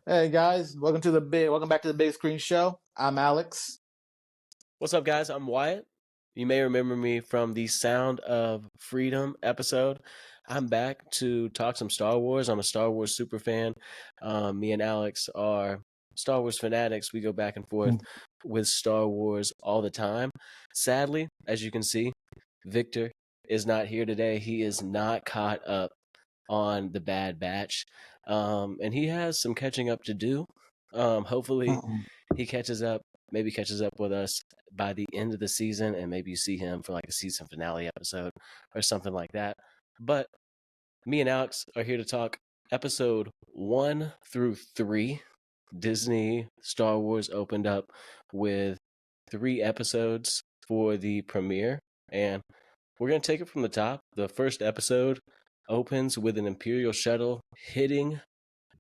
Hey guys, welcome back to the Big Screen Show. I'm Alex. What's up, guys? I'm Wyatt. You may remember me from the Sound of Freedom episode. I'm back to talk some Star Wars. I'm a Star Wars super fan. Me and Alex are Star Wars fanatics. We go back and forth with Star Wars all the time. Sadly, as you can see, Victor is not here today. He is not caught up on the Bad Batch, and he has some catching up to do. Hopefully, he maybe catches up with us by the end of the season, and maybe you see him for like a season finale episode or something like that. But me and Alex are here to talk episode 1 through 3. Disney Star Wars opened up with 3 episodes for the premiere, and we're going to take it from the top. The first episode opens with an Imperial shuttle getting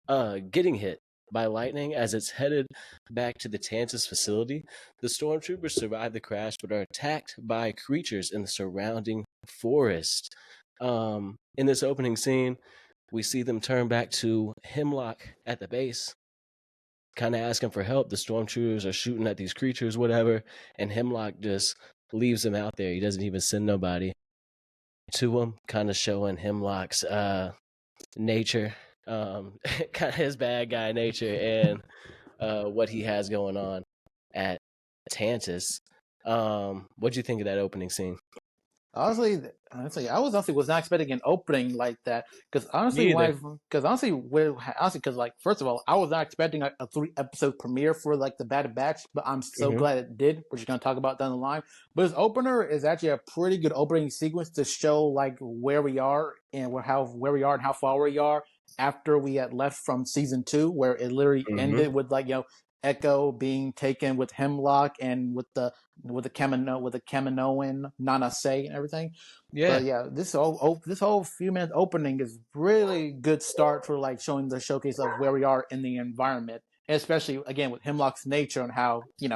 hit by lightning as it's headed back to the Tantus facility. The stormtroopers survive the crash but are attacked by creatures in the surrounding forest. In this opening scene, we see them turn back to Hemlock at the base, kind of asking for help. The stormtroopers are shooting at these creatures, whatever, and Hemlock just leaves them out there. He doesn't even send nobody to him, kind of showing Hemlock's nature, kind of his bad guy nature, and what he has going on at Tantus. What do you think of that opening scene? Honestly, I was not expecting an opening like that because Me either. because like first of all, I was not expecting a 3 episode premiere for like the Bad Batch, but I'm so Mm-hmm. glad it did, which you're gonna talk about down the line. But his opener is actually a pretty good opening sequence to show like where we are and where we are and how far we are after we had left from season 2, where it literally Mm-hmm. ended with like Echo being taken with Hemlock and with the Kaminoan Nana Say and everything. Yeah. But yeah, this whole few minute opening is really good start for like showing the showcase of where we are in the environment, especially again with Hemlock's nature and how he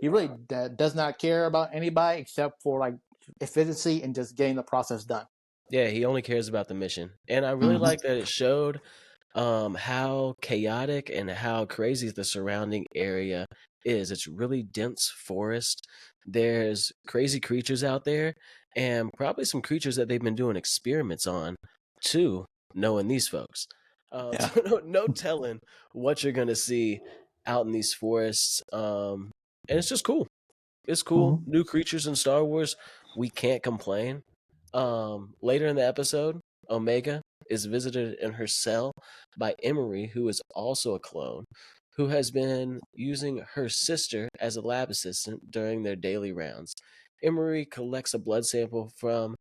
really does not care about anybody except for like efficiency and just getting the process done. Yeah, he only cares about the mission. And I really Mm-hmm. like that it showed how chaotic and how crazy the surrounding area is. It's really dense forest. There's crazy creatures out there, and probably some creatures that they've been doing experiments on too, knowing these folks. Yeah. So no telling what you're gonna see out in these forests. And it's just cool. It's cool. Mm-hmm. New creatures in Star Wars. We can't complain. Later in the episode, Omega is visited in her cell by Emery, who is also a clone, who has been using her sister as a lab assistant during their daily rounds. Emery collects a blood sample from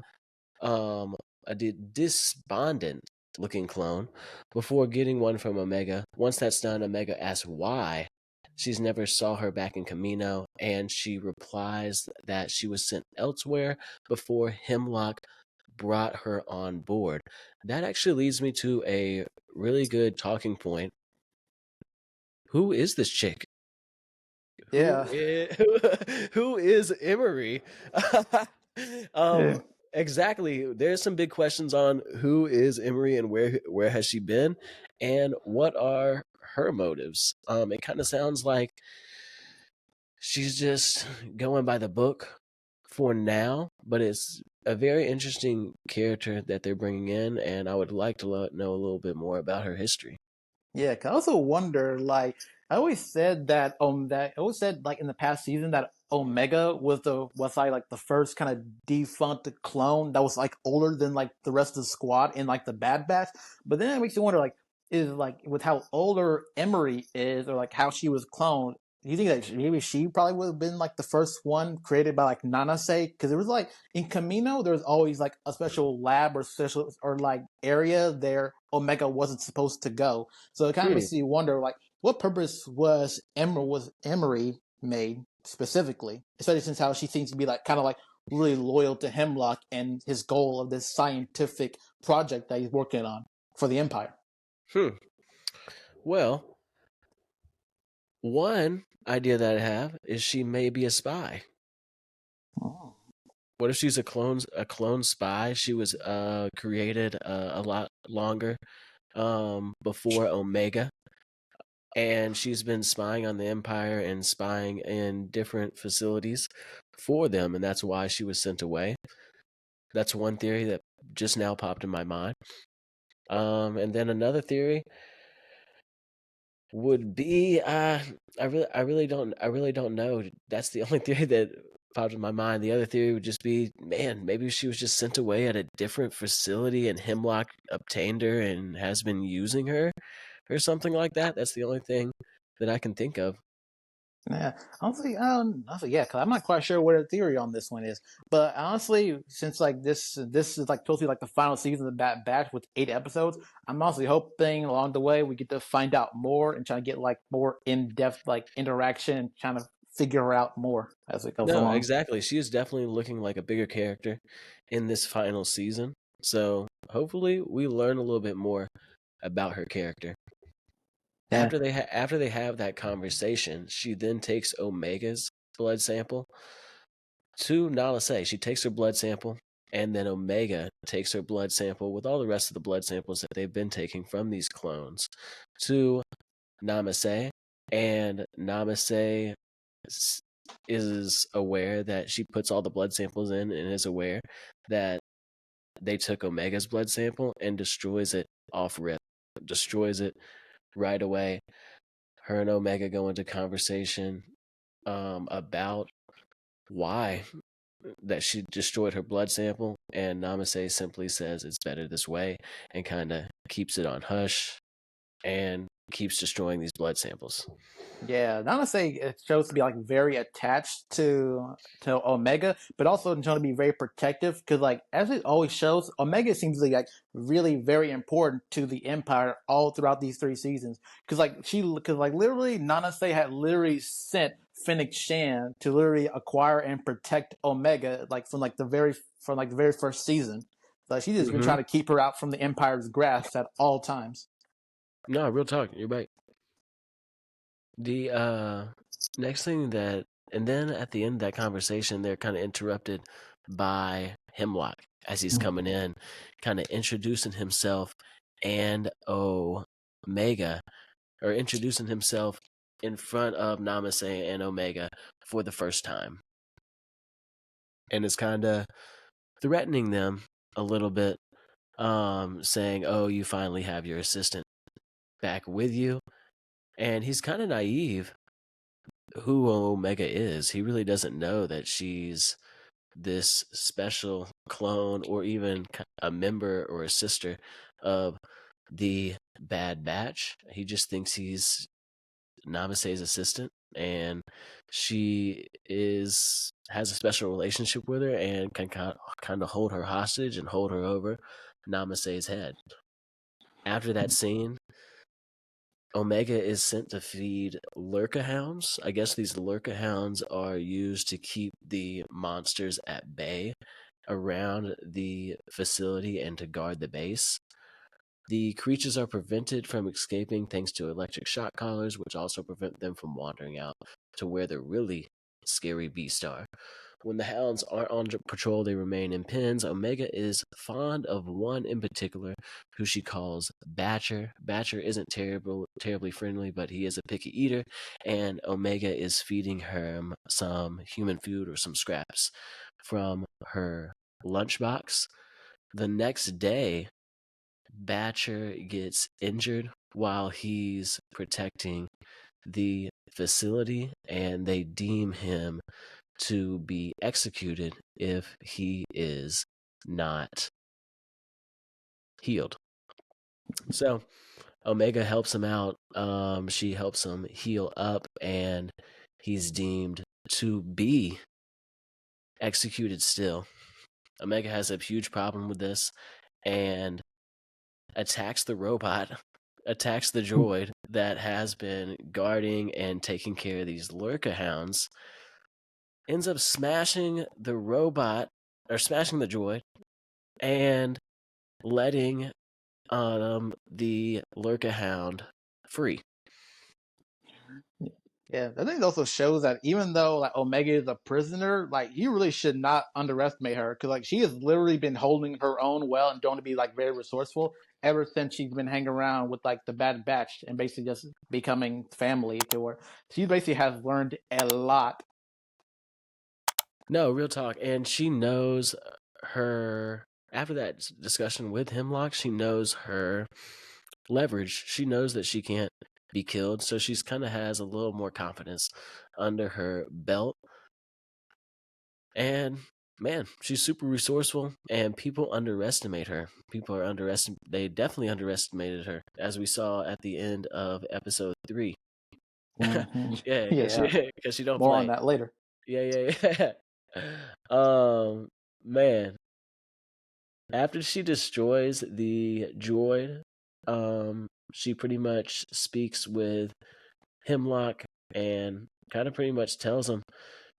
um, a despondent looking clone before getting one from Omega. Once that's done, Omega asks why she's never saw her back in Camino, and she replies that she was sent elsewhere before Hemlock brought her on board. That actually leads me to a really good talking point. Who is this chick? Who Yeah. is who is Emery? Yeah. um, exactly. There's some big questions on who is Emery and where has she been, and what are her motives. It kind of sounds like she's just going by the book for now, but it's a very interesting character that they're bringing in, and I would like to know a little bit more about her history. Yeah, 'cause I also wonder, like, I always said like in the past season that Omega was like the first kind of defunct clone that was like older than like the rest of the squad in like the Bad Batch. But then it makes you wonder, like, is like with how older Emery is, or like how she was cloned. Do you think that maybe she probably would have been like the first one created by like Nana Say? Because it was like in Camino, there's always like a special lab or special or like area there Omega wasn't supposed to go. So it kind of Hmm. makes you wonder, like, what purpose was Emery made specifically, especially since how she seems to be like kind of like really loyal to Hemlock and his goal of this scientific project that he's working on for the Empire. Hmm. Well, one idea that I have is she may be a spy. Oh. What if she's a clone spy? She was created a lot longer before Omega. and she's been spying on the Empire and spying in different facilities for them, and that's why she was sent away. That's one theory that just now popped in my mind. And then another theory would be I really don't know. That's the only theory that popped in my mind. The other theory would just be, man, maybe she was just sent away at a different facility and Hemlock obtained her and has been using her or something like that. That's the only thing that I can think of. Yeah, honestly, yeah, because I'm not quite sure what the theory on this one is. But honestly, since like this is like totally like the final season of the Bad Batch with 8 episodes, I'm honestly hoping along the way we get to find out more and try to get like more in depth like interaction and trying to figure out more as it goes No, along. exactly. She is definitely looking like a bigger character in this final season. So hopefully we learn a little bit more about her character. Yeah, After they have that conversation, she then takes Omega's blood sample to Nala Se. She takes her blood sample, and then Omega takes her blood sample with all the rest of the blood samples that they've been taking from these clones to Namaste, and Namaste is aware that she puts all the blood samples in and is aware that they took Omega's blood sample and destroys it off rip, destroys it right away. Her and Omega go into conversation about why that she destroyed her blood sample, and Namaste simply says it's better this way and kind of keeps it on hush and keeps destroying these blood samples. yeah. Not to say it shows to be like very attached to Omega, but also trying to be very protective because like as it always shows, Omega seems to be like really very important to the Empire all throughout these 3 seasons. Because like literally, Nanase had literally sent Fennec Shan to literally acquire and protect Omega like from like the very first season. Like she just been trying to keep her out from the Empire's grasp at all times. No, real talk. You're right. The next thing that, and then at the end of that conversation, they're kind of interrupted by Hemlock as he's coming in, kind of introducing himself and Omega, or introducing himself in front of Namaste and Omega for the first time. And is kind of threatening them a little bit, saying, oh, you finally have your assistant back with you. And he's kind of naive who Omega is. He really doesn't know that she's this special clone or even a member or a sister of the Bad Batch. He just thinks he's Namaste's assistant, and she has a special relationship with her and can kind of hold her hostage and hold her over Namaste's head. After that scene, Omega is sent to feed Lurka hounds. I guess these Lurka hounds are used to keep the monsters at bay around the facility and to guard the base. The creatures are prevented from escaping thanks to electric shock collars, which also prevent them from wandering out to where the really scary beasts are. When the hounds aren't on patrol, they remain in pens. Omega is fond of one in particular, who she calls Batcher. Batcher isn't terribly friendly, but he is a picky eater, and Omega is feeding him some human food or some scraps from her lunchbox. The next day, Batcher gets injured while he's protecting the facility, and they deem him to be executed if he is not healed. So Omega helps him out. She helps him heal up, and he's deemed to be executed still. Omega has a huge problem with this and attacks the robot, attacks the droid that has been guarding and taking care of these Lurka hounds, ends up smashing the robot, or smashing the droid, and letting the Lurka hound free. Yeah, I think it also shows that even though like Omega is a prisoner, like you really should not underestimate her because like she has literally been holding her own well and known to be like very resourceful. ever since she's been hanging around with like the Bad Batch and basically just becoming family to her. She basically has learned a lot. No, real talk. And she knows her, after that discussion with Hemlock, she knows her leverage. She knows that she can't be killed. So she's kind of has a little more confidence under her belt. And man, she's super resourceful, and people underestimate her. They definitely underestimated her, as we saw at the end of episode 3. Mm-hmm. Yeah, Yeah, because she don't more play. on that later. Yeah. Man, after she destroys the droid, she pretty much speaks with Hemlock and kind of pretty much tells him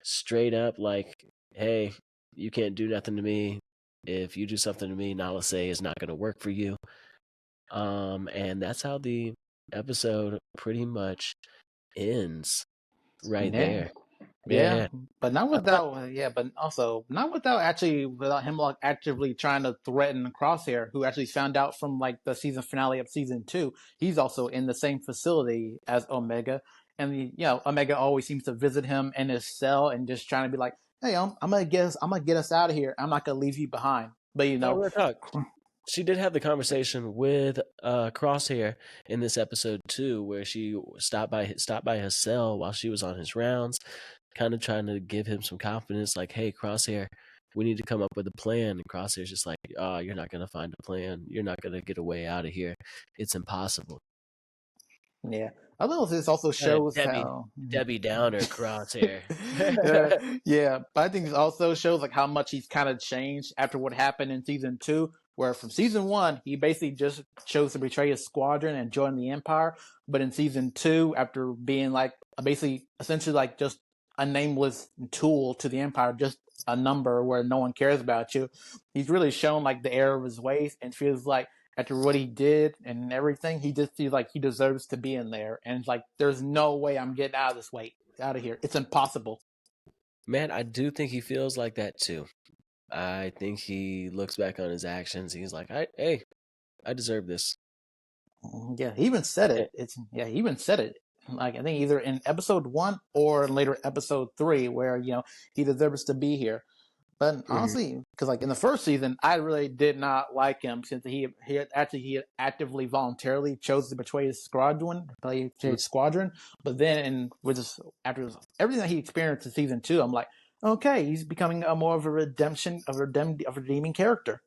straight up, like, hey, you can't do nothing to me. If you do something to me, Nala Se is not going to work for you. And that's how the episode pretty much ends right Yeah. there. Yeah, Yeah. but not I thought, without. Yeah, but also not without Hemlock actively trying to threaten Crosshair, who actually found out from like the season finale of season 2. He's also in the same facility as Omega, and Omega always seems to visit him in his cell and just trying to be like, "Hey, I'm gonna get us out of here. I'm not gonna leave you behind." But no, real talk. She did have the conversation with Crosshair in this episode too, where she stopped by his cell while she was on his rounds, kind of trying to give him some confidence, like, "Hey, Crosshair, we need to come up with a plan." And Crosshair's just like, "Oh, you're not gonna find a plan. You're not gonna get a way out of here. It's impossible." Yeah, I don't know if this also shows how Debbie Downer Crosshair. yeah, but I think it also shows like how much he's kind of changed after what happened in season 2, where from season 1 he basically just chose to betray his squadron and join the Empire, but in season 2, after being like basically essentially like just a nameless tool to the Empire, just a number where no one cares about you, he's really shown like the error of his ways and feels like after what he did and everything, he just feels like he deserves to be in there. And it's like, there's no way I'm getting out of this way, out of here. It's impossible. Man, I do think he feels like that too. I think he looks back on his actions. He's like, "Hey, I deserve this." Yeah, he even said Eh, it. He even said it. Like I think either in episode 1 or later episode 3, where he deserves to be here. But mhm. honestly, because like in the first season, I really did not like him since he actively voluntarily chose to betray his squadron, But then, after everything that he experienced in season 2, I'm like, okay, he's becoming a more of a redeeming character.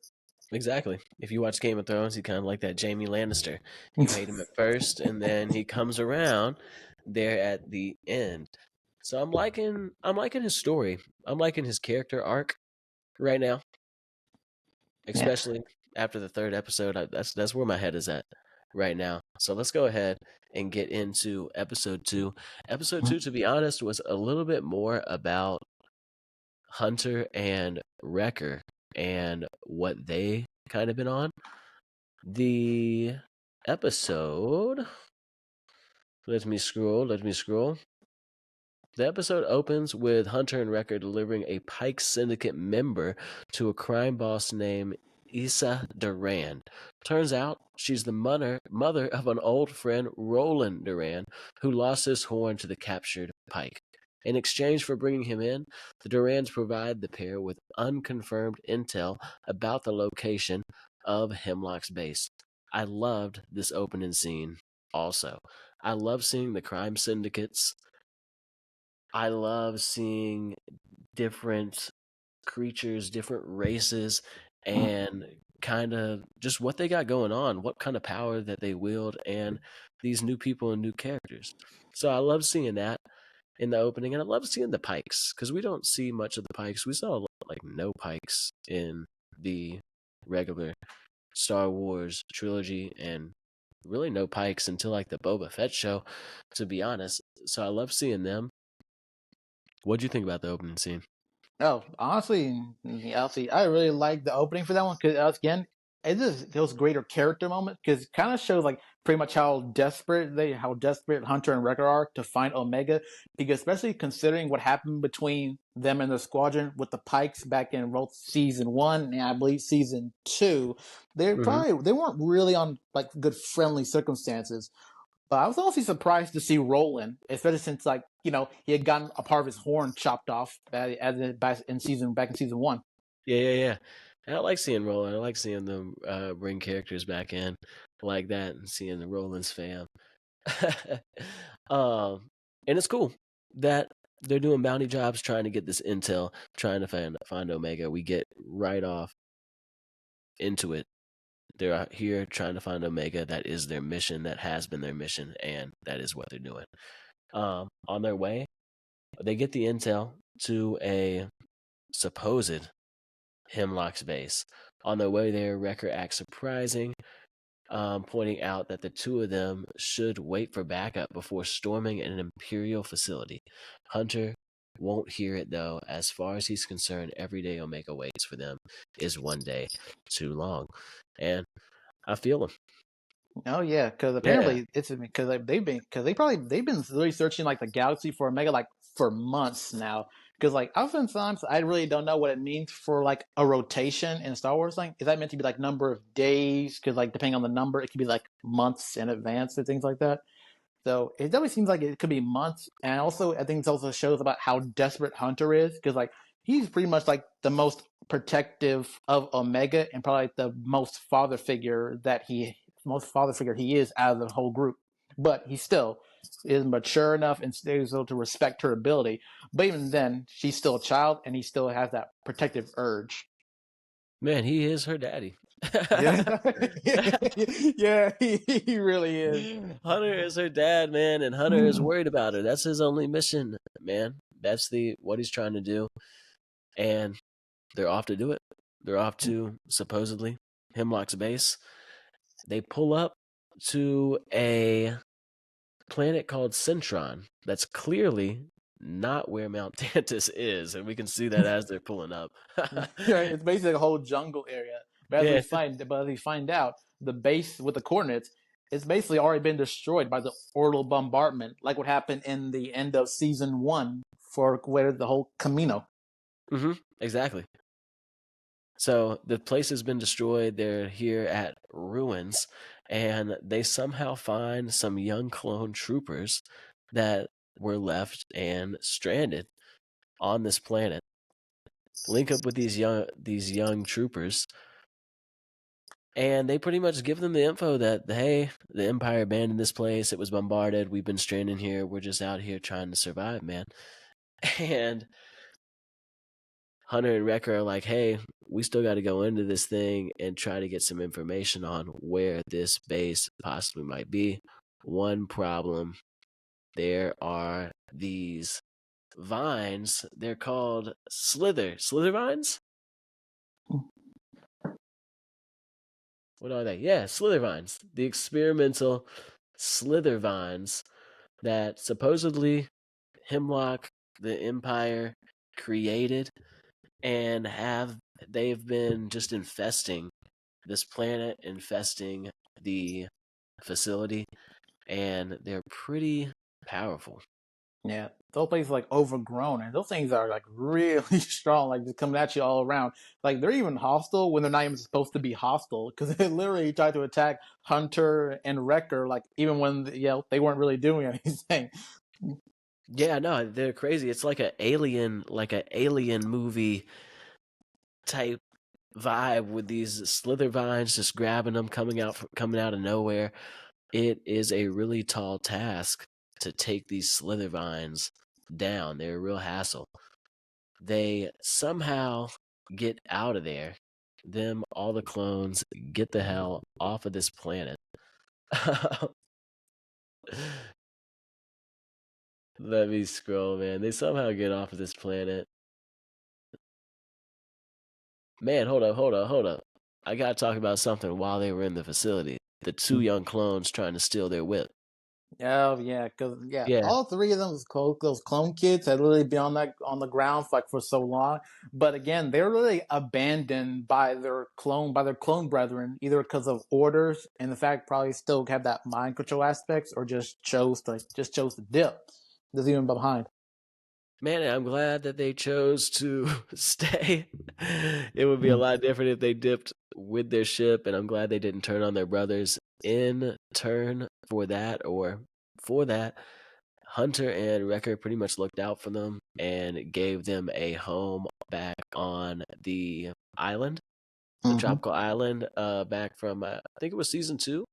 Exactly. If you watch Game of Thrones, he kind of like that Jamie Lannister. You hate him at first, and then he comes around there at the end. So I'm liking his story. I'm liking his character arc right now, Yeah. especially after the 3rd episode. That's where my head is at right now. So let's go ahead and get into episode 2. Episode 2, to be honest, was a little bit more about Hunter and Wrecker and what they kind of been on. The episode. Let me scroll. The episode opens with Hunter and Wrecker delivering a Pike Syndicate member to a crime boss named Issa Duran. Turns out she's the mother of an old friend, Roland Duran, who lost his horn to the captured Pike. In exchange for bringing him in, the Durans provide the pair with unconfirmed intel about the location of Hemlock's base. I loved this opening scene also. I love seeing the crime syndicates. I love seeing different creatures, different races, and kind of just what they got going on, what kind of power that they wield, and these new people and new characters. So I love seeing that in the opening, and I love seeing the Pikes because we don't see much of the Pikes. We saw like no Pikes in the regular Star Wars trilogy, and really no Pikes until like the Boba Fett show, to be honest. So I love seeing them. What'd you think about the opening scene? Oh, honestly, I really like the opening for that one because again, it just those greater character moments because it kind of shows like pretty much how desperate Hunter and Wrecker are to find Omega. Because especially considering what happened between them and the squadron with the Pikes back in both season 1 and I believe season 2, Hmm. they weren't really on like good friendly circumstances. But I was also surprised to see Roland, especially since like he had gotten a part of his horn chopped off back in season 1. Yeah, yeah, yeah. And I like seeing Roland. I like seeing them bring characters back in like that and seeing the Roland's fam. um, and it's cool that they're doing bounty jobs trying to get this intel, trying to find Omega. We get right off into it. They're out here trying to find Omega. That is their mission. That has been their mission, and that is what they're doing. On their way, they get the intel to a supposed Hemlock's base. On their way there, Wrecker acts surprising, pointing out that the two of them should wait for backup before storming an Imperial facility. Hunter won't hear it, though. As far as he's concerned, every day Omega waits for them is one day too long. And I feel him. Oh yeah, because Yeah. apparently it's because they've been really searching like the galaxy for Omega like for months now. Because like oftentimes I really don't know what it means for like a rotation in Star Wars. Like, is that meant to be like number of days? Because like depending on the number, it could be like months in advance or things like that. So it definitely seems like it could be months. And also, I think it also shows about how desperate Hunter is because like he's pretty much like the most protective of Omega and probably like, the most father figure he is out of the whole group. But he still is mature enough and is able to respect her ability. But even then, she's still a child and he still has that protective urge. Man, he is her daddy. Yeah, yeah, he really is. Hunter is her dad, man, and Hunter is worried about her. That's his only mission, man. That's what he's trying to do. And they're off to do it. They're off to supposedly Hemlock's base. They pull up to a planet called Centron that's clearly not where Mount Tantus is, and we can see that as they're pulling up. Right, it's basically a whole jungle area. But Yeah. as we find out, the base with the coordinates it's basically already been destroyed by the orbital bombardment, like what happened in the end of season 1 for where the whole Camino. Exactly. So the place has been destroyed. They're here at ruins, and they somehow find some young clone troopers that were left and stranded on this planet. Link up with these young troopers, and they pretty much give them the info that hey, the Empire abandoned this place. It was bombarded. We've been stranded here. We're just out here trying to survive, man. And Hunter and Wrecker are like, hey, we still got to go into this thing and try to get some information on where this base possibly might be. One problem, there are these vines. They're called slither vines. What are they? Yeah, slither vines. The experimental slither vines that supposedly Hemlock, the Empire, created and they've been just infesting this planet, infesting the facility, and they're pretty powerful. Yeah, those places are, like overgrown, and those things are like really strong, like just coming at you all around. Like they're even hostile when they're not even supposed to be hostile, because they literally tried to attack Hunter and Wrecker, like even when they weren't really doing anything. Yeah, no, they're crazy. It's like an alien movie type vibe with these slither vines just grabbing them, coming out of nowhere. It is a really tall task to take these slither vines down. They're a real hassle. They somehow get out of there. All the clones, get the hell off of this planet. Let me scroll, man. They somehow get off of this planet. Man, hold up. I gotta talk about something while they were in the facility. The two young clones trying to steal their whip. Oh yeah, because Yeah, all three of them was those clone kids had literally been on the ground for, like for so long. But again, they're really abandoned by their clone brethren, either because of orders and the fact probably still have that mind control aspects, or just chose to dip, just even behind. man, I'm glad that they chose to stay. It would be a lot different if they dipped with their ship, and I'm glad they didn't turn on their brothers in turn for that or for that. Hunter and Wrecker pretty much looked out for them and gave them a home back on the island, the Mm-hmm. tropical island, back from I think it was season 2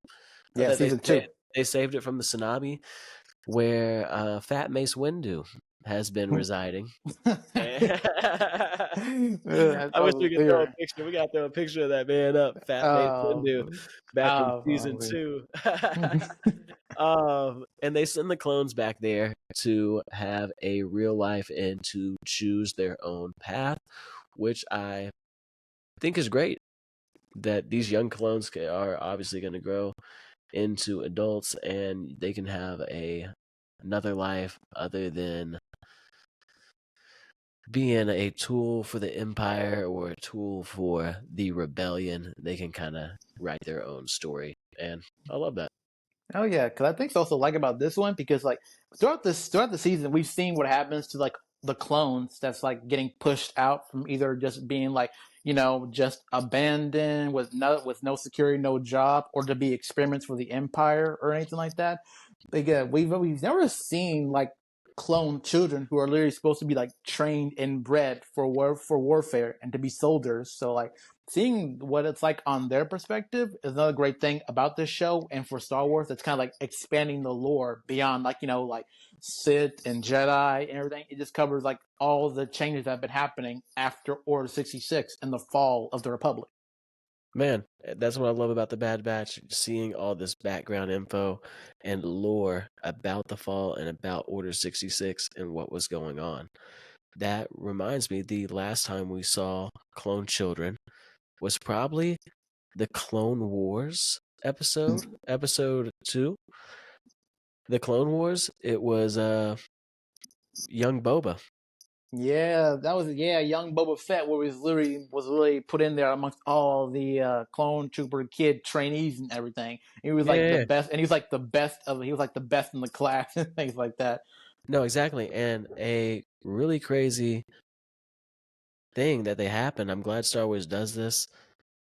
Yeah, that season two. they saved it from the tsunami, where Fat Mace Windu has been residing. I That's wish we all could throw a there. picture. We gotta throw a picture of that man up, Fat Mace Oh, Windu, back from season oh, 2. And they send the clones back there to have a real life and to choose their own path, which I think is great. That these young clones are obviously going to grow into adults and they can have another life other than being a tool for the Empire or a tool for the rebellion. They can kind of write their own story, and I love that. Oh yeah, because I think it's also like about this one because like throughout the season we've seen what happens to like the clones that's like getting pushed out from either just being like just abandoned with no security, no job, or to be experiments for the Empire or anything like that. But yeah, we've never seen like clone children who are literally supposed to be like trained and bred for warfare and to be soldiers. So like seeing what it's like on their perspective is another great thing about this show. And for Star Wars, it's kind of like expanding the lore beyond like like Sith and Jedi and everything. It just covers like all the changes that have been happening after Order 66 and the fall of the Republic. Man, that's what I love about the Bad Batch, seeing all this background info and lore about the fall and about Order 66 and what was going on. That reminds me, the last time we saw clone children was probably the Clone Wars episode 2. The Clone Wars, it was young Boba. Yeah, that was young Boba Fett, where was literally put in there amongst all the clone trooper kid trainees and everything. He was like the Yeah. best, and he was like the best in the class and things like that. No, exactly. And a really crazy thing that they happened. I'm glad Star Wars does this.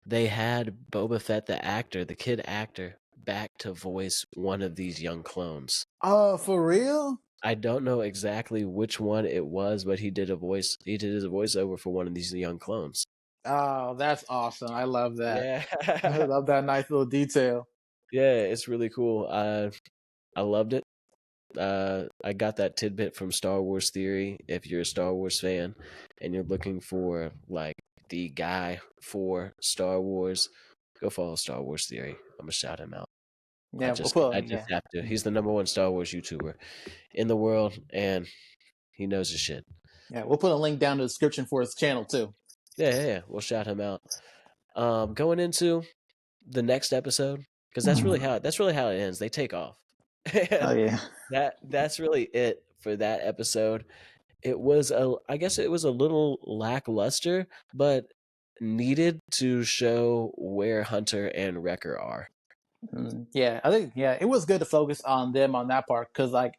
They had Boba Fett, the actor, the kid actor, back to voice one of these young clones. Oh, for real? I don't know exactly which one it was, but he did a voice. He did his voiceover for one of these young clones. Oh, that's awesome. I love that. Yeah, I love that nice little detail. yeah, it's really cool. I loved it. I got that tidbit from Star Wars Theory. If you're a Star Wars fan and you're looking for like the guy for Star Wars, go follow Star Wars Theory. I'm gonna shout him out. Yeah, we'll put I just yeah. have to. He's the #1 Star Wars YouTuber in the world, and he knows his shit. Yeah, we'll put a link down in the description for his channel too. Yeah. We'll shout him out. Going into the next episode, because that's really how it ends. They take off, Oh and yeah. that's really it for that episode. It was I guess it was a little lackluster, but needed to show where Hunter and Wrecker are. Yeah, I think it was good to focus on them on that part because I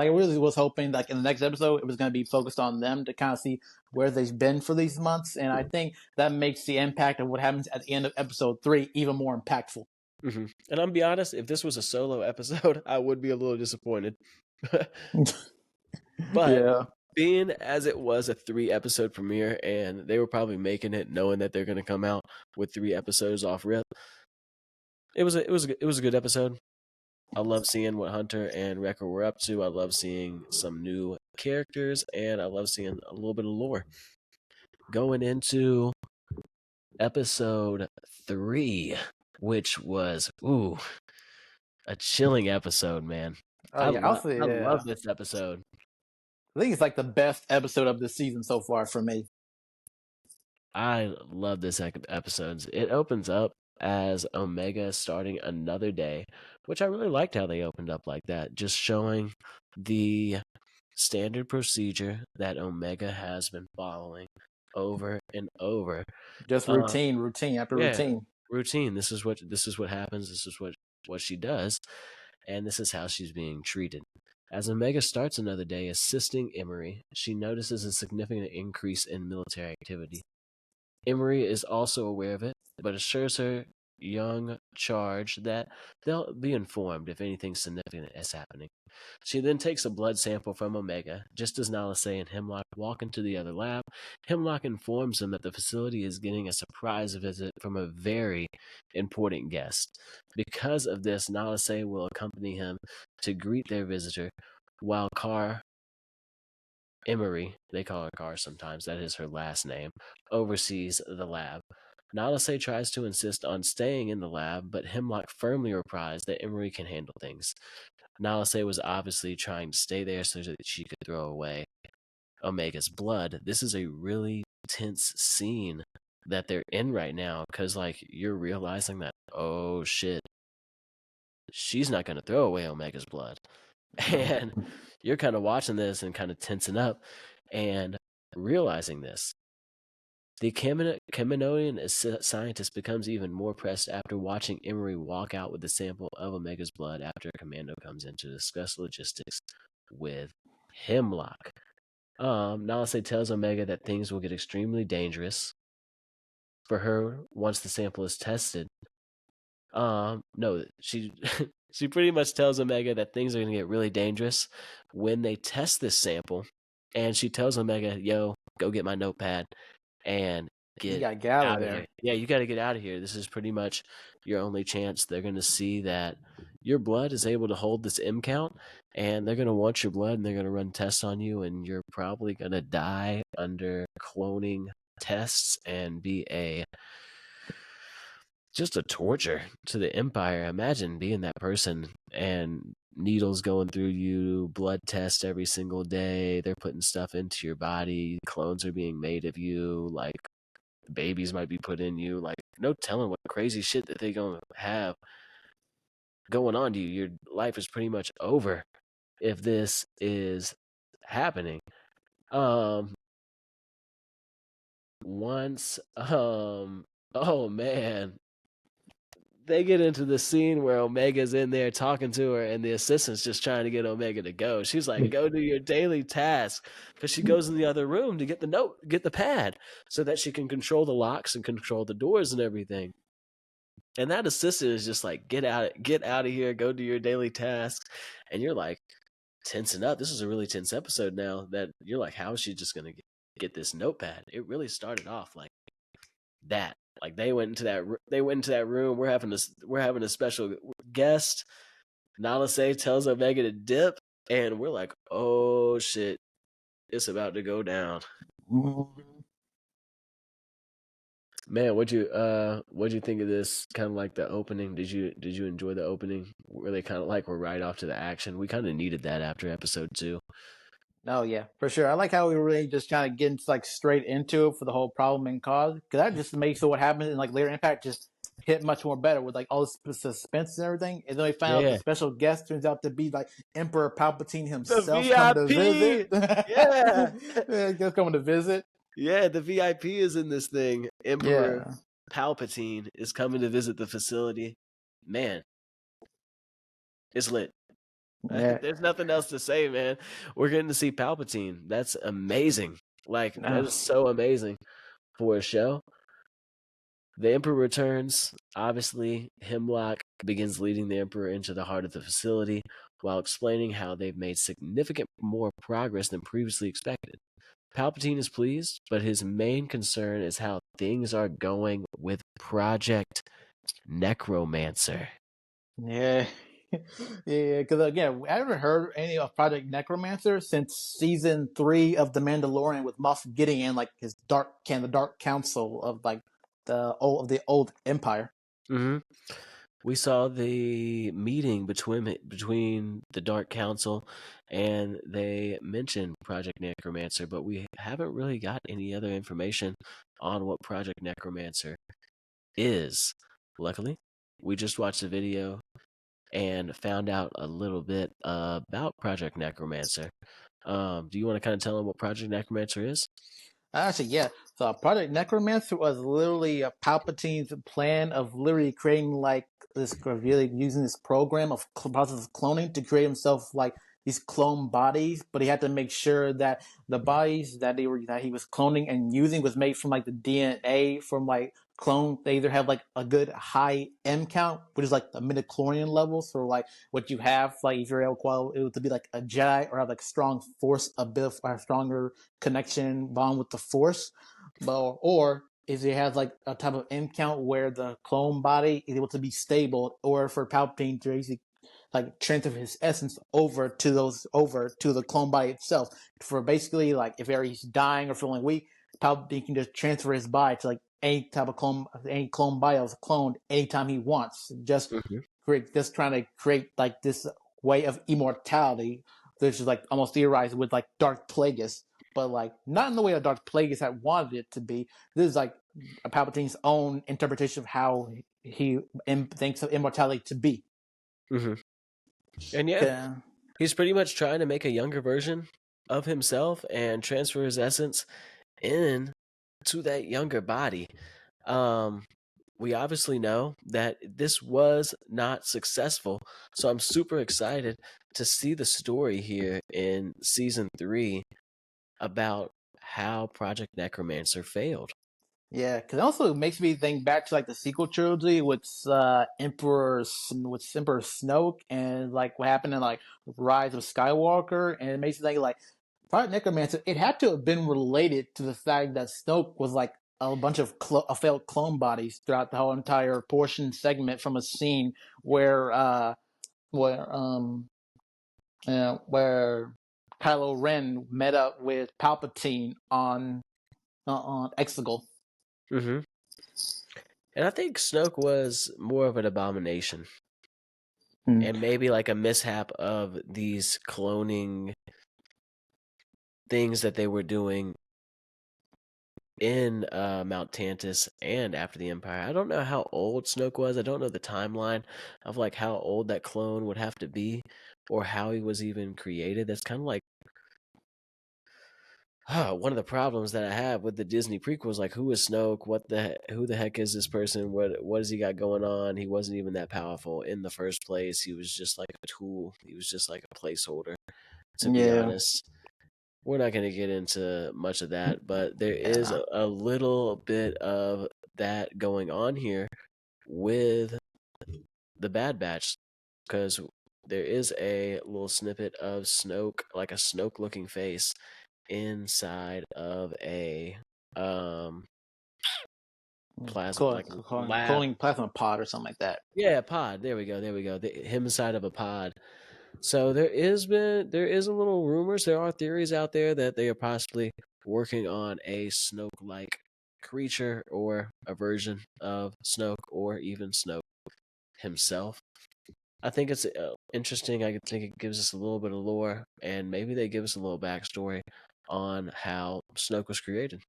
really was hoping like in the next episode it was going to be focused on them to kind of see where they've been for these months, and I think that makes the impact of what happens at the end of episode 3 even more impactful. And I'm gonna be honest, if this was a solo episode, I would be a little disappointed. But Yeah. being as it was a 3-episode premiere, and they were probably making it knowing that they're gonna come out with 3 episodes off rip, it was a good episode. I love seeing what Hunter and Wrecker were up to. I love seeing some new characters, and I love seeing a little bit of lore. Going into episode 3, which was a chilling episode, man. Oh yeah, I'll say I yeah. love this episode. I think it's like the best episode of the season so far for me. I love this episode. It opens up as Omega starting another day, which I really liked how they opened up like that, just showing the standard procedure that Omega has been following over and over. Just Uh, routine after yeah, routine. routine. This is what happens. This is what she does, and this is how she's being treated. As Omega starts another day assisting Emery, she notices a significant increase in military activity. Emery is also aware of it, but assures her young charge that they'll be informed if anything significant is happening. She then takes a blood sample from Omega. Just as Nalase and Hemlock walk into the other lab, Hemlock informs them that the facility is getting a surprise visit from a very important guest. Because of this, Nalase will accompany him to greet their visitor, while Emery, they call her Car sometimes, that is her last name, oversees the lab. Nalase tries to insist on staying in the lab, but Hemlock firmly replies that Emery can handle things. Nalase was obviously trying to stay there so that she could throw away Omega's blood. This is a really tense scene that they're in right now, because like you're realizing that, oh shit, she's not going to throw away Omega's blood. And you're kind of watching this and kind of tensing up and realizing this. The Kaminoan scientist becomes even more pressed after watching Emery walk out with the sample of Omega's blood after a commando comes in to discuss logistics with Hemlock. Nalase tells Omega that things will get extremely dangerous for her once the sample is tested. No, she she pretty much tells Omega that things are going to get really dangerous when they test this sample, and she tells Omega, "Yo, go get my notepad and You get gotta get out of out of there. here. Yeah, you got to get out of here. This is pretty much your only chance. They're going to see that your blood is able to hold this M count, and they're going to want your blood, and they're going to run tests on you, and you're probably going to die under cloning tests and be just a torture to the Empire. Imagine being that person and needles going through you, blood tests every single day. They're putting stuff into your body. Clones are being made of you. Like babies might be put in you. Like no telling what crazy shit that they're gonna have going on to you. Your life is pretty much over if this is happening. Once oh man, they get into the scene where Omega's in there talking to her, and the assistant's just trying to get Omega to go. She's like, "Go do your daily task," because she goes in the other room to get the pad, so that she can control the locks and control the doors and everything. And that assistant is just like, "Get out of here, go do your daily tasks," and you're like tensing up. This is a really tense episode now. That you're like, "How is she just gonna get this notepad?" It really started off like that. Like they went into that room. We're having a special guest. Nalase tells Omega to dip, and we're like, oh shit, it's about to go down. Man, what'd you think of this? Kind of like the opening. Did you enjoy the opening? Where they kind of like were right off to the action? We kind of needed that after episode 2. Oh yeah, for sure. I like how we were really just kind of getting like straight into it for the whole problem and cause, because that just makes what happens in like later Impact just hit much more better with like all the suspense and everything. And then we find out Yeah, the special guest turns out to be like Emperor Palpatine the himself coming to VIP. visit. Yeah, Yeah, just coming to visit. yeah, the VIP is in this thing. Emperor Yeah, Palpatine is coming to visit the facility. Man, it's lit. yeah. There's nothing else to say, man. We're getting to see Palpatine. That's amazing. Like, that is so amazing for a show. The Emperor returns. Obviously, Hemlock begins leading the Emperor into the heart of the facility while explaining how they've made significant more progress than previously expected. Palpatine is pleased, but his main concern is how things are going with Project Necromancer. Yeah. Yeah, because again, I haven't heard any of Project Necromancer since season 3 of The Mandalorian with Moff Gideon, like the Dark Council of like the old Empire. Mm-hmm. We saw the meeting between the Dark Council, and they mentioned Project Necromancer, but we haven't really got any other information on what Project Necromancer is. luckily, we just watched the video and found out a little bit about Project Necromancer. Do you want to kind of tell them what Project Necromancer is? Actually, yeah. So Project Necromancer was literally a Palpatine's plan of literally creating like this, really using this program of process of cloning to create himself like these clone bodies. But he had to make sure that the bodies that he was cloning and using was made from like the DNA from like clone. They either have like a good high M count, which is like the midichlorian level, so like what you have, like if you're able to be like a Jedi or have like strong force ability or stronger connection bond with the force, but or is it has like a type of M count where the clone body is able to be stable, or for Palpatine to basically like transfer his essence over to the clone body itself. For basically like if he's dying or feeling weak, Palpatine can just transfer his body to like any type of any clone body that was cloned anytime he wants. Just trying to create like this way of immortality, which is like almost theorized with like Darth Plagueis, but like not in the way that Darth Plagueis had wanted it to be. This is like Palpatine's own interpretation of how he thinks of immortality to be. Mm-hmm. And yeah, he's pretty much trying to make a younger version of himself and transfer his essence in to that younger body. We obviously know that this was not successful, so I'm super excited to see the story here in season 3 about how Project Necromancer failed. Yeah, because it also makes me think back to like the sequel trilogy with Emperor Snoke and like what happened in like Rise of Skywalker, and it makes me think like Project Necromancer. It had to have been related to the fact that Snoke was like a bunch of failed clone bodies throughout the whole entire portion segment from a scene where where um where Kylo Ren met up with Palpatine on Exegol. Mm-hmm. And I think Snoke was more of an abomination. And maybe like a mishap of these cloning things that they were doing in Mount Tantus and after the Empire. I don't know how old Snoke was. I don't know the timeline of like how old that clone would have to be or how he was even created. That's kind of like one of the problems that I have with the Disney prequels. Like, who is Snoke? Who the heck is this person? What has he got going on? He wasn't even that powerful in the first place. He was just like a tool. He was just like a placeholder, to be honest. We're not going to get into much of that, but there is a little bit of that going on here with the Bad Batch, because there is a little snippet of Snoke, like a Snoke-looking face, inside of a plasma, cloning plasma pod or something like that. Yeah, pod. There we go. Him inside of a pod. So there is a little rumors. There are theories out there that they are possibly working on a Snoke-like creature or a version of Snoke, or even Snoke himself. I think it's interesting. I think it gives us a little bit of lore, and maybe they give us a little backstory on how Snoke was created.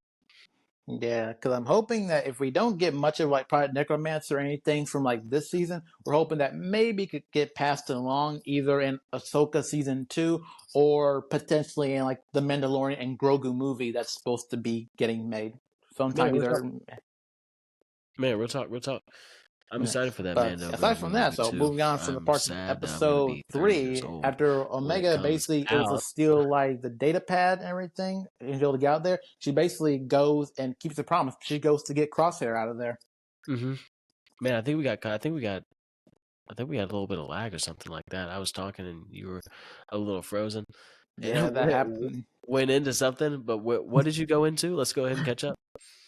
Yeah, because I'm hoping that if we don't get much of like Project Necromancer or anything from like this season, we're hoping that maybe it could get passed along either in Ahsoka season 2 or potentially in like the Mandalorian and Grogu movie that's supposed to be getting made sometime. Man, real talk. I'm excited for that, man. Aside from that, so moving on from the parts of episode 3, after Omega basically it was still like the data pad and everything, and able to get out there, she basically goes and keeps the promise. She goes to get Crosshair out of there. Mm-hmm. Man, I think we got a little bit of lag or something like that. I was talking and you were a little frozen. Yeah, that happened. Went into something, but what did you go into? Let's go ahead and catch up.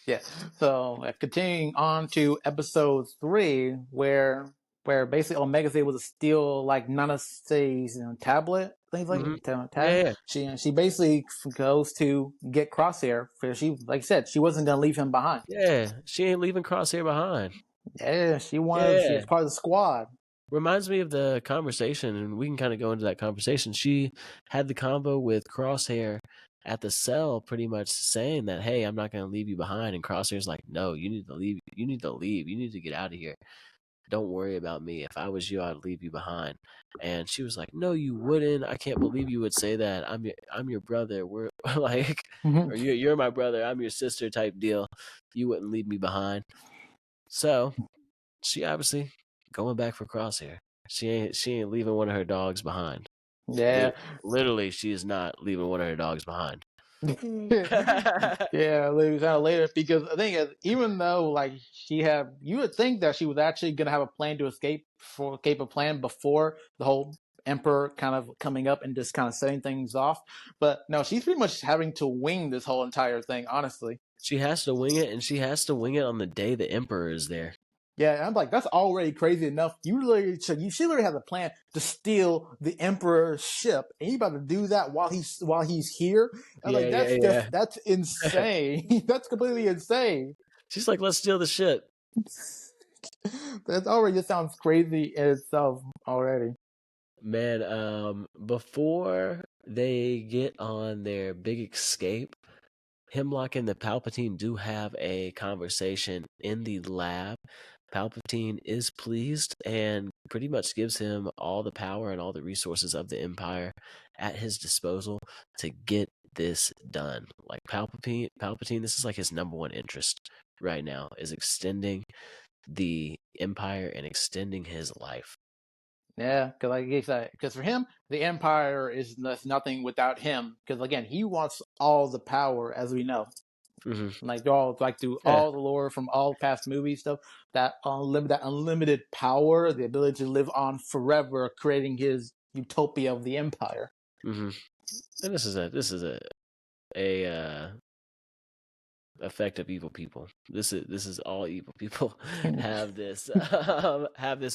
Yeah. So continuing on to episode 3, where basically Omega's able to steal like Nana Se's tablet, things like that. Yeah. She basically goes to get Crosshair because she, like I said, she wasn't gonna leave him behind. Yeah, she ain't leaving Crosshair behind. Yeah, she wanted. She was part of the squad. Reminds me of the conversation, and we can kind of go into that conversation. She had the combo with Crosshair at the cell, pretty much saying that, hey, I'm not going to leave you behind. And Crosshair's like, no, you need to leave. You need to leave. You need to get out of here. Don't worry about me. If I was you, I'd leave you behind. And she was like, no, you wouldn't. I can't believe you would say that. I'm your brother. We're like, or you're my brother. I'm your sister type deal. You wouldn't leave me behind. So she obviously going back for Crosshair. She ain't leaving one of her dogs behind. Yeah. Literally, she is not leaving one of her dogs behind. Yeah, later because the thing is, even though like you would think that she was actually gonna have a plan to escape a plan before the whole Emperor kind of coming up and just kind of setting things off. But no, she's pretty much having to wing this whole entire thing, honestly. She has to wing it, and she has to wing it on the day the Emperor is there. Yeah, I'm like, that's already crazy enough. She literally has a plan to steal the Emperor's ship, and you about to do that while he's here? I'm like, that's insane. That's completely insane. She's like, let's steal the ship. That already just sounds crazy in itself already. Man, before they get on their big escape, Hemlock and the Palpatine do have a conversation in the lab. Palpatine is pleased and pretty much gives him all the power and all the resources of the Empire at his disposal to get this done. Like Palpatine, this is like his number one interest right now, is extending the Empire and extending his life. Yeah, because for him, the Empire is nothing without him. Because again, he wants all the power, as we know. Mm-hmm. Through all the lore from all past movie stuff, that unlimited power, the ability to live on forever, creating his utopia of the Empire. Mm-hmm. And this is a effect of evil people. This is all evil people have this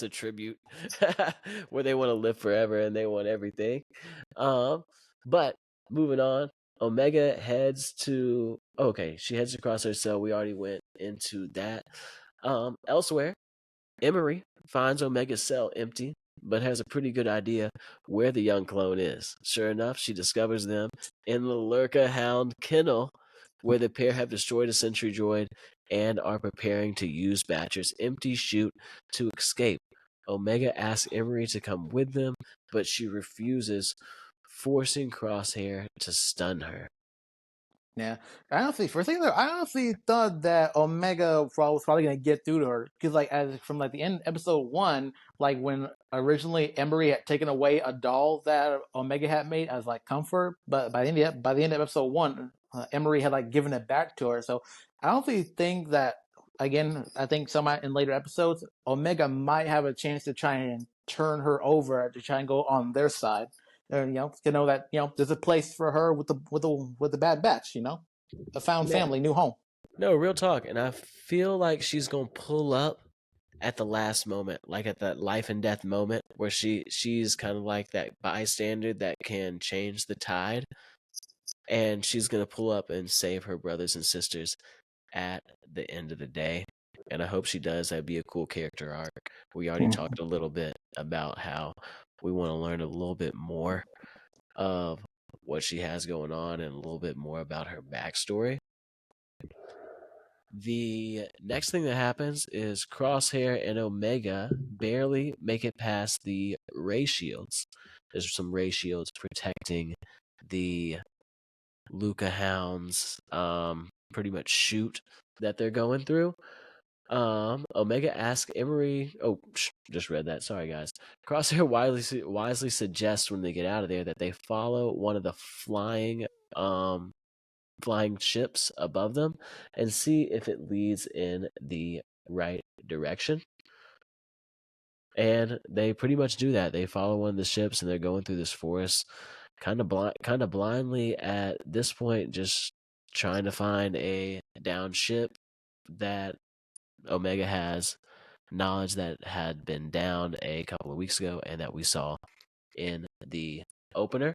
attribute where they want to live forever and they want everything. But moving on, Omega heads to she heads across her cell. We already went into that. Elsewhere, Emery finds Omega's cell empty, but has a pretty good idea where the young clone is. Sure enough, she discovers them in the Lurka Hound kennel, where the pair have destroyed a sentry droid and are preparing to use Batcher's empty chute to escape. Omega asks Emery to come with them, but she refuses, forcing Crosshair to stun her. Yeah, I honestly thought that Omega was probably gonna get through to her because, from the end of episode 1, like when originally Emery had taken away a doll that Omega had made as like comfort, but by the end of episode 1, Emery had given it back to her. So I don't think that. Again, I think in later episodes, Omega might have a chance to try and turn her over to try and go on their side. To know that there's a place for her with the Bad Batch. A found family, new home. No, real talk, and I feel like she's gonna pull up at the last moment, like at that life and death moment, where she's kind of like that bystander that can change the tide, and she's gonna pull up and save her brothers and sisters at the end of the day. And I hope she does. That'd be a cool character arc. We already talked a little bit about how we want to learn a little bit more of what she has going on and a little bit more about her backstory. The next thing that happens is Crosshair and Omega barely make it past the ray shields. There's some ray shields protecting the Luca Hounds pretty much chute that they're going through. Omega asks Emery. Oh, just read that. Sorry, guys. Crosshair wisely suggests when they get out of there that they follow one of the flying ships above them and see if it leads in the right direction. And they pretty much do that. They follow one of the ships and they're going through this forest, kind of blindly at this point, just trying to find a downed ship that Omega has knowledge that had been downed a couple of weeks ago and that we saw in the opener.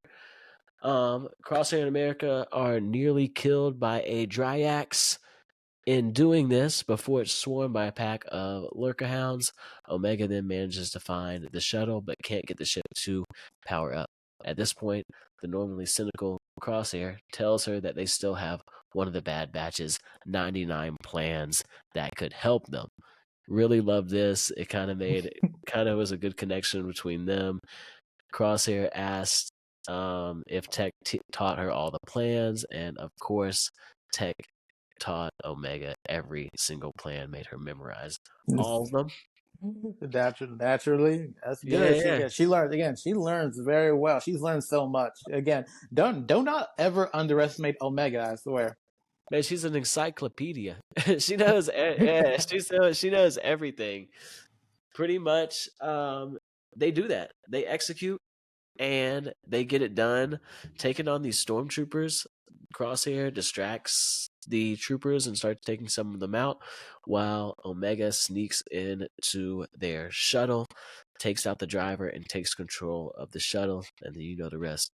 Crosshair and America are nearly killed by a Dryax. In doing this, before it's swarmed by a pack of Lurker Hounds, Omega then manages to find the shuttle but can't get the ship to power up. at this point, the normally cynical Crosshair tells her that they still have one of the Bad Batch's 99 plans that could help them. Really love this. It kind of was a good connection between them. Crosshair asked if Tech taught her all the plans, and of course, Tech taught Omega every single plan, made her memorize all of them. Naturally, that's good. She learns again. She learns very well. She's learned so much. Again, do not ever underestimate Omega. I swear. Man, she's an encyclopedia. She knows. She knows everything. Pretty much, they do that. They execute and they get it done. Taking on these stormtroopers, Crosshair distracts the troopers and starts taking some of them out, while Omega sneaks into their shuttle, takes out the driver, and takes control of the shuttle. And then you know the rest.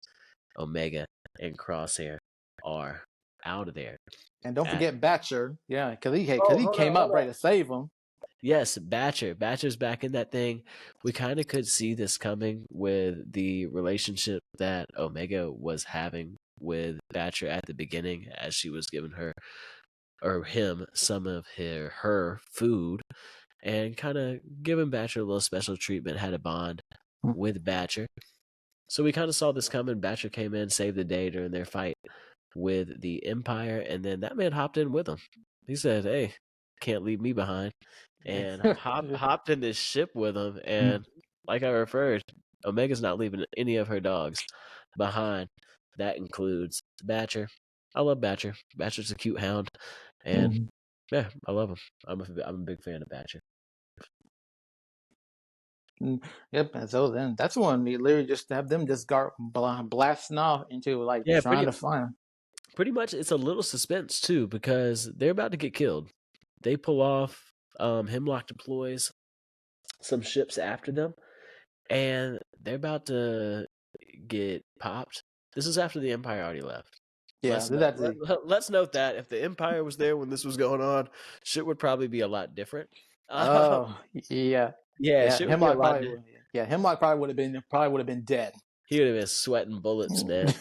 Omega and Crosshair are out of there. And don't forget Batcher. Yeah, because he came up right to save him. Yes, Batcher's back in that thing. We kind of could see this coming with the relationship that Omega was having with Batcher at the beginning, as she was giving her or him some of her food and kind of giving Batcher a little special treatment, had a bond with Batcher. So we kind of saw this coming. Batcher came in, saved the day during their fight with the Empire, and then that man hopped in with them. He said, "Hey, can't leave me behind," and hopped in this ship with them. And like I referred, Omega's not leaving any of her dogs behind. That includes Batcher. I love Batcher. Batcher's a cute hound, and yeah, I love him. I'm a big fan of Batcher. Yep, and so then that's when we literally just have them just blasting off into trying to find him. Pretty much, it's a little suspense too, because they're about to get killed. They pull off. Hemlock deploys some ships after them, and they're about to get popped. This is after the Empire already left. Yeah, let's note that if the Empire was there when this was going on, shit would probably be a lot different. Oh, yeah. Hemlock probably would have been dead. He would have been sweating bullets, man.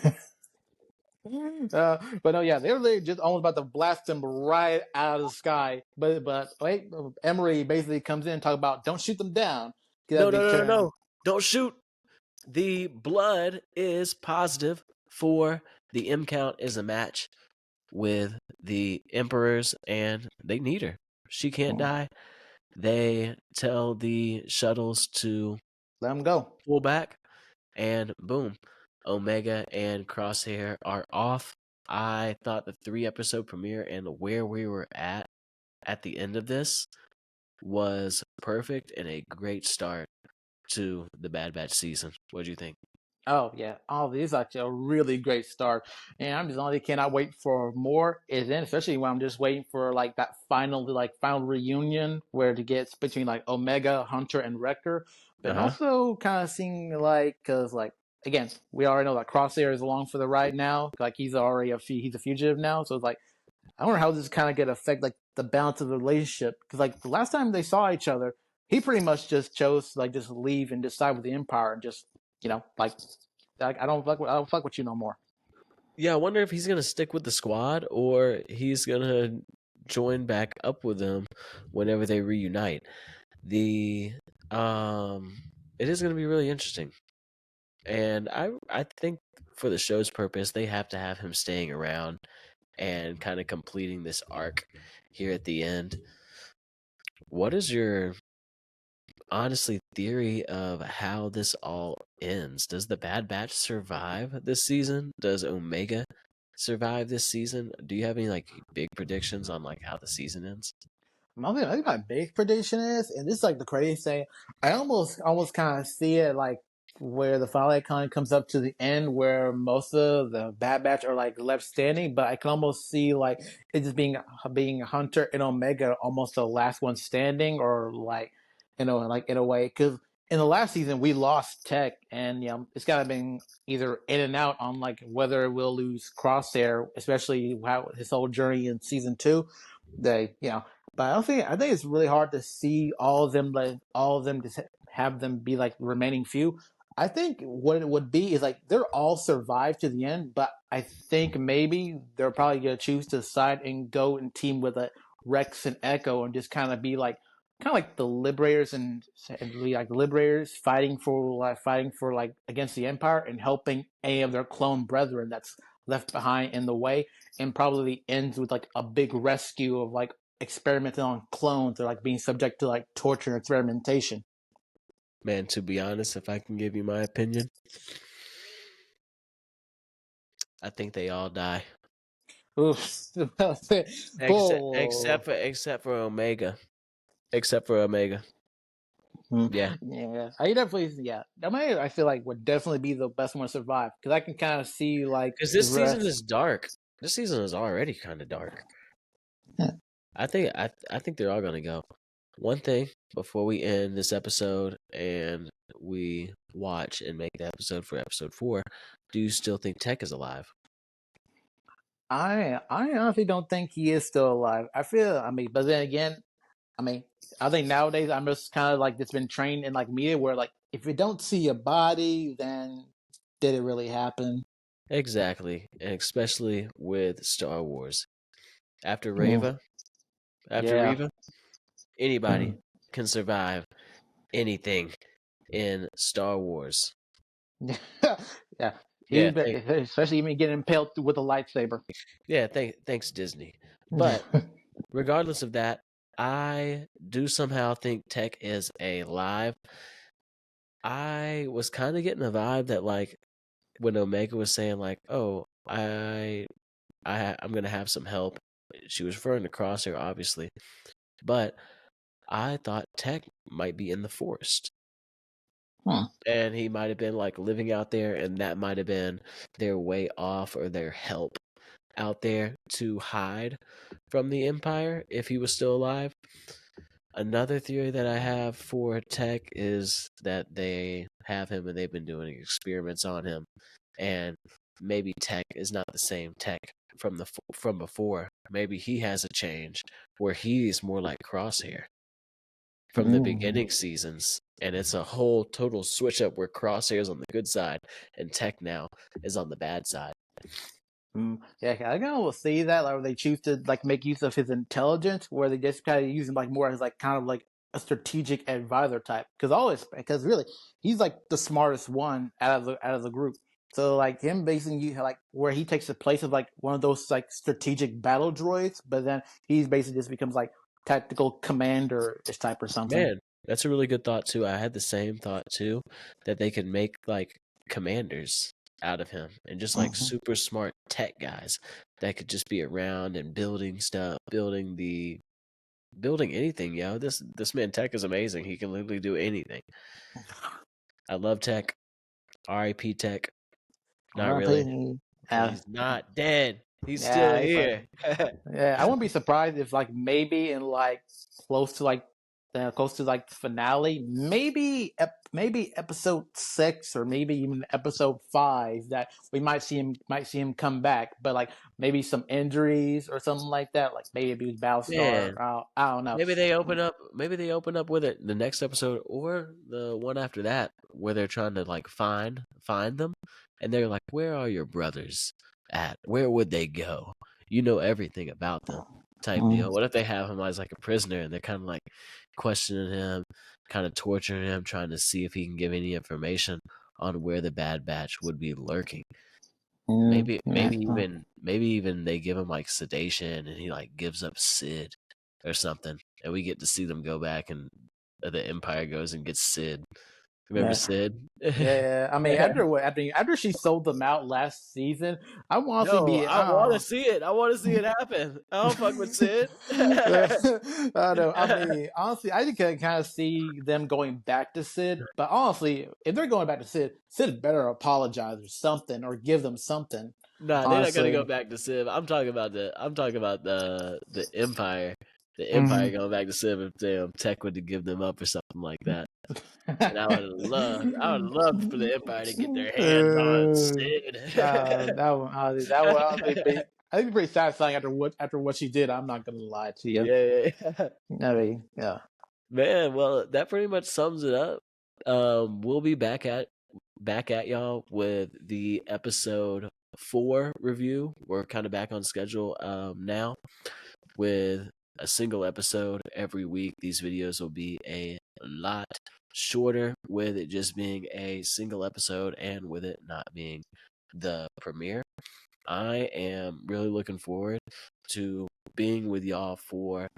But no, yeah, they were literally just almost about to blast him right out of the sky. But wait, Emery basically comes in and talks about don't shoot them down. No, don't shoot. The blood is positive for the M count is a match with the Emperors, and they need her. She can't die. They tell the shuttles to let them go, pull back, and boom, Omega and Crosshair are off. I thought the 3-episode premiere and where we were at the end of this was perfect and a great start to the Bad Batch season. What do you think? Oh yeah, this is actually a really great start, and I'm just honestly cannot wait for more. Especially when I'm just waiting for that final reunion where to get between Omega, Hunter, and Wrecker, but also kind of seeing because again, we already know that Crosshair is along for the ride now. He's already he's a fugitive now, so it's I wonder how this kind of gonna affect the balance of the relationship, because the last time they saw each other, he pretty much just chose to just leave and decide with the Empire and just. I don't fuck with you no more. Yeah, I wonder if he's gonna stick with the squad or he's gonna join back up with them whenever they reunite. It is gonna be really interesting, and I think for the show's purpose, they have to have him staying around and kind of completing this arc here at the end. What is your honestly theory of how this all ends? Does the Bad Batch survive this season? Does Omega survive this season? Do you have any big predictions on how the season ends? I think my big prediction is, and this is the crazy thing, I almost kind of see it where the finale kind of comes up to the end where most of the Bad Batch are left standing, but I can almost see it just being Hunter and Omega almost the last one standing, or in a way, because in the last season we lost Tech, and it's gotta been either in and out on whether we'll lose Crosshair, especially how his whole journey in season 2. But I think it's really hard to see all of them just have them be remaining few. I think what it would be is like they're all survive to the end, but I think maybe they're probably gonna choose to side and go and team with Rex and Echo and just kind of like the Liberators and really like the Liberators fighting for like against the Empire and helping any of their clone brethren that's left behind in the way, and probably ends with like a big rescue of like experimenting on clones or like being subject to like torture and experimentation. Man, to be honest, if I can give you my opinion, I think they all die. Oof. Except for Omega. Except for Omega. Yeah. Yeah, I definitely. Yeah, I feel like would definitely be the best one to survive because I can kind of see like Because the this season rest. is dark. This season is already kind of dark. Yeah. I think they're all gonna go. One thing before we end this episode and we watch and make the episode for episode 4, do you still think Tech is alive? I honestly don't think he is still alive. But then again, I mean, I think nowadays I'm just kind of like just been trained in like media where like if you don't see a body, then did it really happen? Exactly, and especially with Star Wars. After Mm, yeah. Reva, anybody can survive anything in Star Wars. Yeah. Yeah, Especially even getting impaled with a lightsaber. thanks Disney. But regardless of that, I do somehow think Tech is alive. I was kind of getting the vibe that like when Omega was saying like, "Oh, I'm gonna have some help." She was referring to Crosshair, obviously, but I thought Tech might be in the forest. Huh. And he might have been like living out there, and that might have been their way off or their help out there to hide from the Empire if he was still alive. Another theory that I have for Tech is that they have him and they've been doing experiments on him, and maybe Tech is not the same Tech from before. Maybe he has a change where he's more like Crosshair from the beginning seasons, and it's a whole total switch up where Crosshair's on the good side and Tech now is on the bad side. Yeah, I can almost see that, like, where they choose to like make use of his intelligence, where they just kind of use him like more as like kind of like a strategic advisor type. Because really, he's like the smartest one out of the group. So like him basing you like where he takes the place of like one of those like strategic battle droids, but then he's basically just becomes like tactical commander ish type or something. Man, that's a really good thought too. I had the same thought too, that they could make like commanders out of him and just like super smart tech guys that could just be around and building stuff, building anything, yo. This man Tech is amazing. He can literally do anything. I love Tech. R.I.P. Tech. Not really. He's not dead. He's still here. Yeah, I wouldn't be surprised if like maybe in like close to like the finale, maybe episode 6 or maybe even episode 5 that we might see him come back, but like maybe some injuries or something like that, like maybe it was Battlestar. I don't know. Maybe they open up with it the next episode or the one after that where they're trying to like find them, and they're like, "Where are your brothers at? Where would they go? You know everything about them." Type deal. What if they have him as like a prisoner and they're kind of like questioning him, kind of torturing him, trying to see if he can give any information on where the Bad Batch would be lurking? Maybe even they give him like sedation and he like gives up Sid or something, and we get to see them go back and the Empire goes and gets Sid. Remember Sid? Yeah, I mean, after she sold them out last season, I want to No, be. I want to see it. I want to see it happen. I don't fuck with Sid. I know. I mean, honestly, I can kind of see them going back to Sid. But honestly, if they're going back to Sid, Sid better apologize or something, or give them something. Nah, they're not gonna Honestly, go back to Civ. I'm talking about the Empire. The Empire going back to Civ if Tech would to give them up or something like that. And I would love for the Empire to get their hands on Sid. that would be. I think it's pretty satisfying after what she did. I'm not gonna lie to you. Yeah. I mean, yeah. Man, well, that pretty much sums it up. We'll be back at back at y'all with the episode 4 review. We're kind of back on schedule now with a single episode every week. These videos will be a lot shorter, with it just being a single episode and with it not being the premiere. I am really looking forward to being with y'all for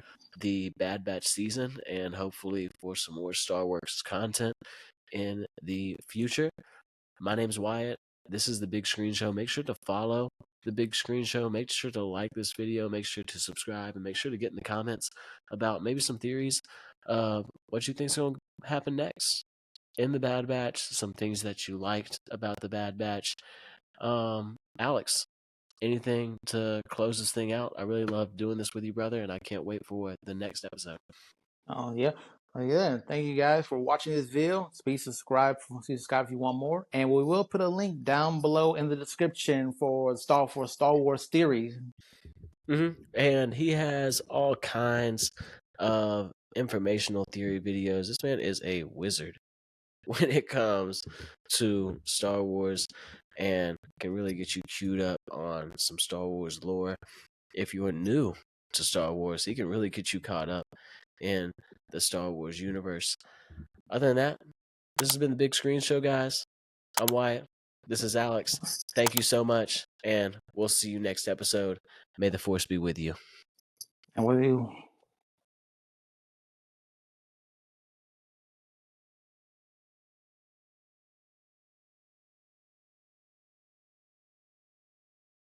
the Bad Batch season and hopefully for some more Star Wars content in the future. My name's Wyatt. This is the Big Screen Show. Make sure to follow the Big Screen Show. Make sure to like this video. Make sure to subscribe and make sure to get in the comments about maybe some theories of what you think's going to happen next in the Bad Batch, some things that you liked about the Bad Batch. Alex, anything to close this thing out? I really love doing this with you, brother, and I can't wait for the next episode. Oh yeah. Yeah, thank you guys for watching this video. Please subscribe if you want more. And we will put a link down below in the description for Star Wars theories. And he has all kinds of informational theory videos. This man is a wizard when it comes to Star Wars and can really get you queued up on some Star Wars lore. If you're new to Star Wars, he can really get you caught up in the Star Wars universe. Other than that, this has been the Big Screen Show, guys. I'm Wyatt. This is Alex. Thank you so much, and we'll see you next episode. May the Force be with you. And with you.